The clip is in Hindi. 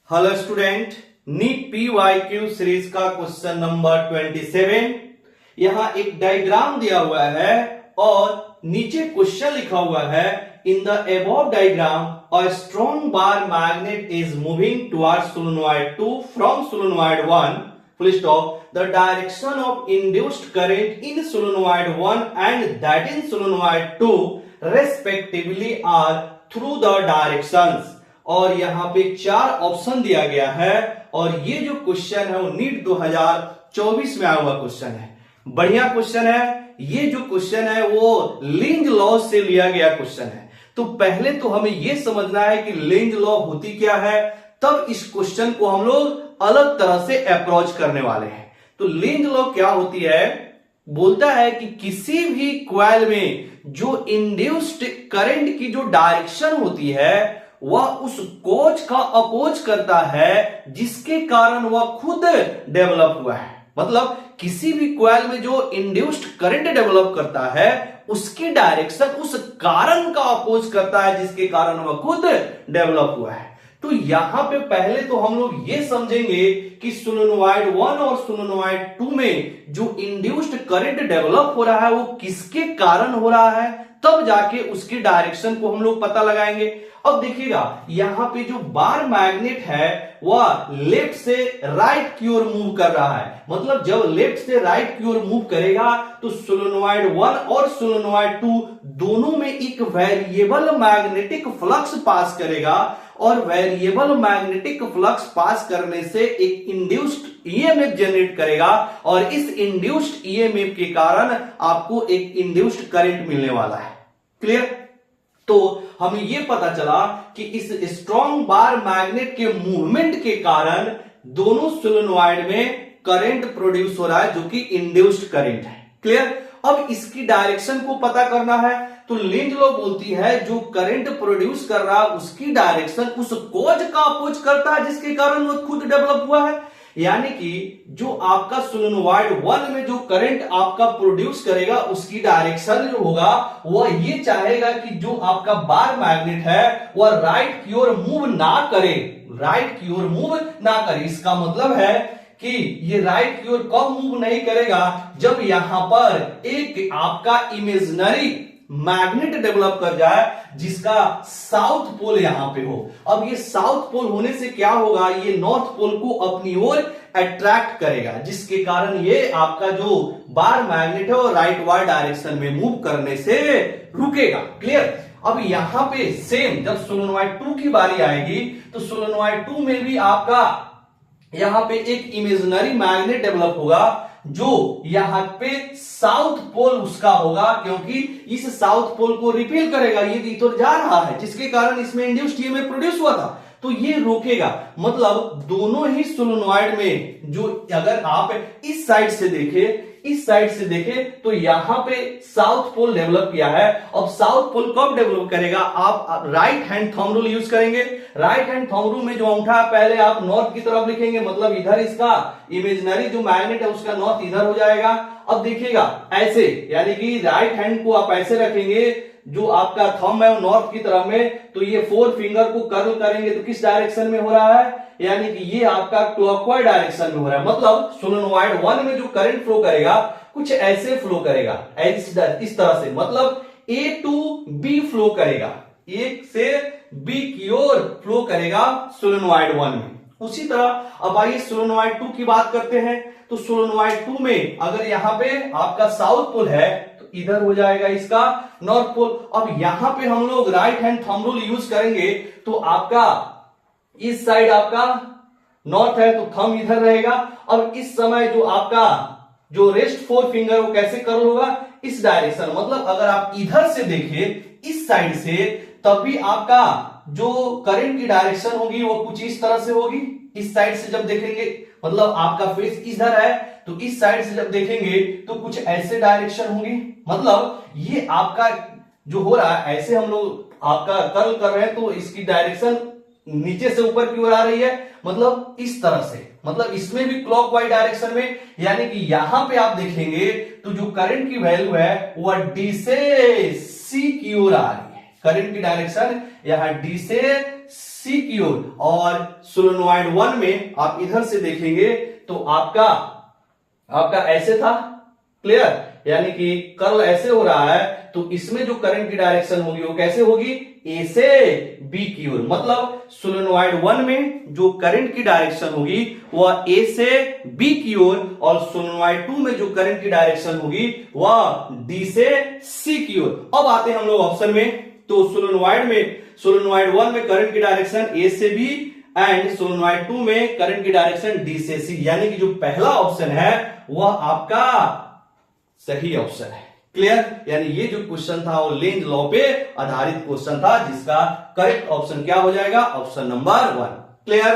Hello student, NEET PYQ series का क्वेश्चन नंबर 27। यहां एक डायग्राम दिया हुआ है और नीचे क्वेश्चन लिखा हुआ है, in the above diagram a strong bar magnet is moving towards solenoid 2 from solenoid 1 full stop. The direction of induced current in solenoid 1 and that in solenoid 2 respectively are through the directions. और यहां पे चार ऑप्शन दिया गया है और ये जो क्वेश्चन है वो नीट 2024 में आया हुआ क्वेश्चन है। बढ़िया क्वेश्चन है। ये जो क्वेश्चन है वो लिंज लॉ से लिया गया क्वेश्चन है। तो पहले तो हमें ये समझना है कि लिंज लॉ होती क्या है, तब इस क्वेश्चन को हम लोग अलग तरह से अप्रोच करने वाले हैं। तो लिंज लॉ क्या होती है, बोलता है कि किसी भी कॉइल में जो इंड्यूस्ड करंट की जो डायरेक्शन होती है वह उस कोच का अपोज करता है जिसके कारण वह खुद डेवलप हुआ है। मतलब किसी भी कॉइल में जो इंड्यूस्ड करंट डेवलप करता है उसकी डायरेक्शन उस कारण का अपोज करता है जिसके कारण वह खुद डेवलप हुआ है। तो यहां पे पहले तो हम लोग ये समझेंगे कि सोलेनॉइड 1 और सोलेनॉइड 2 में जो इंड्यूस्ड करंट डेवलप हो रहा है वो किसके कारण हो रहा है, तब जाके उसकी डायरेक्शन को हम लोग पता लगाएंगे। अब देखिएगा यहां पे जो बार मैग्नेट है वह लेफ्ट से राइट की ओर मूव कर रहा है। मतलब जब लेफ्ट से राइट की ओर मूव करेगा तो सोलेनॉइड 1 और सोलेनॉइड 2 दोनों में एक वेरिएबल मैग्नेटिक फ्लक्स पास करेगा और वेरिएबल मैग्नेटिक फ्लक्स पास करने से एक इंड्यूस्ड ईएमएफ जनरेट करेगा और इस इंड्यूस्ड ईएमएफ के कारण आपको एक इंड्यूस्ड करंट मिलने वाला है। क्लियर? तो हमें यह पता चला कि इस स्ट्रॉन्ग बार मैग्नेट के मूवमेंट के कारण दोनों सोलेनॉइड में करंट प्रोड्यूस हो रहा है जो कि इंड्यूस्ड करंट है। क्लियर? अब इसकी डायरेक्शन को पता करना है तो लिंज लॉ बोलती है जो करंट प्रोड्यूस कर रहा है उसकी डायरेक्शन उस कोज का अपोज करता है जिसके कारण वो खुद डेवलप हुआ है। यानी कि जो आपका सोलेनॉइड 1 में जो करंट आपका प्रोड्यूस करेगा उसकी डायरेक्शन जो होगा वह ये चाहेगा कि जो आपका बार मैग्नेट है वह राइट की ओर मूव ना करे, राइट की ओर मूव ना करे। इसका मतलब है कि ये राइट की ओर कब मूव नहीं करेगा, जब यहां पर एक आपका इमेजिनरी मैग्नेट डेवलप कर जाए जिसका साउथ पोल यहां पे हो। अब ये साउथ पोल होने से क्या होगा, ये नॉर्थ पोल को अपनी ओर अट्रैक्ट करेगा जिसके कारण ये आपका जो बार मैग्नेट है वो राइट वार डायरेक्शन में मूव करने से रुकेगा। क्लियर? अब यहां पे सेम जब सोलेनॉइड 2 की बारी आएगी तो सोलेनॉइड 2 में भी आपका यहां पे एक इमेजिनरी मैग्नेट डेवलप होगा जो यहां पे साउथ पोल उसका होगा, क्योंकि इस साउथ पोल को रिपेल करेगा, ये इधर जा रहा है जिसके कारण इसमें इंड्यूस्ड ईएमएफ प्रोड्यूस हुआ था तो ये रोकेगा। मतलब दोनों ही सोलेनॉइड में जो अगर आप इस साइड से देखें तो यहां पे साउथ पोल डेवलप किया है। अब साउथ पोल कब डेवलप करेगा, आप right hand thumb rule use करेंगे। राइट हैंड थंब रूल में जो अंगूठा पहले आप नॉर्थ की तरफ लिखेंगे, मतलब इधर इसका इमेजिनरी जो मैग्नेट है उसका नॉर्थ इधर हो जाएगा। अब देखिएगा ऐसे, यानी कि राइट हैंड को आप ऐसे रखेंगे, जो आपका थंब है वो नॉर्थ की तरफ में, तो ये 4 फिंगर को कर्ल करेंगे तो किस डायरेक्शन में हो रहा है, यानी कि ये आपका क्लॉकवाइज डायरेक्शन में हो रहा है। मतलब सोलेनॉइड 1 में जो करंट फ्लो करेगा कुछ ऐसे फ्लो करेगा, इस तरह से, मतलब A टू B फ्लो करेगा, एक से B की ओर फ्लो करेगा सोलेनॉइड 1 में। उसी तरह अब आइए सोलेनॉइड 2 की बात करते हैं। तो सोलेनॉइड 2 में अगर यहां पे आपका साउथ पोल है तो इधर हो जाएगा इसका नॉर्थ पोल। अब यहां पे हम लोग right hand thumb rule use करेंगे तो आपका इस साइड आपका नॉर्थ है तो थंब इधर रहेगा। अब इस समय जो आपका जो रेस्ट 4 फिंगर वो कैसे कर्ल होगा, इस डायरेक्शन, मतलब अगर आप इधर से देखें इस साइड से तब भी आपका जो करंट की डायरेक्शन होगी वो कुछ इस तरह से होगी। इस साइड से जब देखेंगे, मतलब आपका फेस इधर है तो इस साइड से जब देखेंगे तो कुछ ऐसे डायरेक्शन होगी। मतलब ये आपका जो हो रहा है ऐसे हम लोग आपका कर्ल कर रहे हैं तो इसकी डायरेक्शन नीचे से ऊपर की ओर आ रही है, मतलब इस तरह से, मतलब इसमें भी क्लॉकवाइज डायरेक्शन में। यानी कि यहां पे आप देखेंगे तो जो करंट की वैल्यू है वह D से C की ओर आ रही है। करंट की डायरेक्शन यहां डी से सी की ओर, और सोलेनॉइड 1 में आप इधर से देखेंगे तो आपका ऐसे था, क्लियर, यानी कि कर्ल ऐसे हो रहा है, तो इसमें जो करंट की डायरेक्शन होगी वो कैसे होगी, ए से बी की ओर। मतलब सोलेनॉइड 1 में जो करंट की डायरेक्शन होगी वह ए से बी की ओर, और सोलेनॉइड 2 में जो करंट की डायरेक्शन होगी वह डी से सी की ओर। अब आते हैं हम लोग ऑप्शन में, तो सोलेनॉइड 1 में करंट की डायरेक्शन ए से बी एंड सोलेनॉइड 2 में करंट की डायरेक्शन डी से सी, यानी कि जो पहला ऑप्शन है वह आपका सही ऑप्शन है। क्लियर, यानी ये जो क्वेश्चन था वो लेंज लॉ पे आधारित क्वेश्चन था, जिसका करेक्ट ऑप्शन क्या हो जाएगा, ऑप्शन नंबर 1। क्लियर।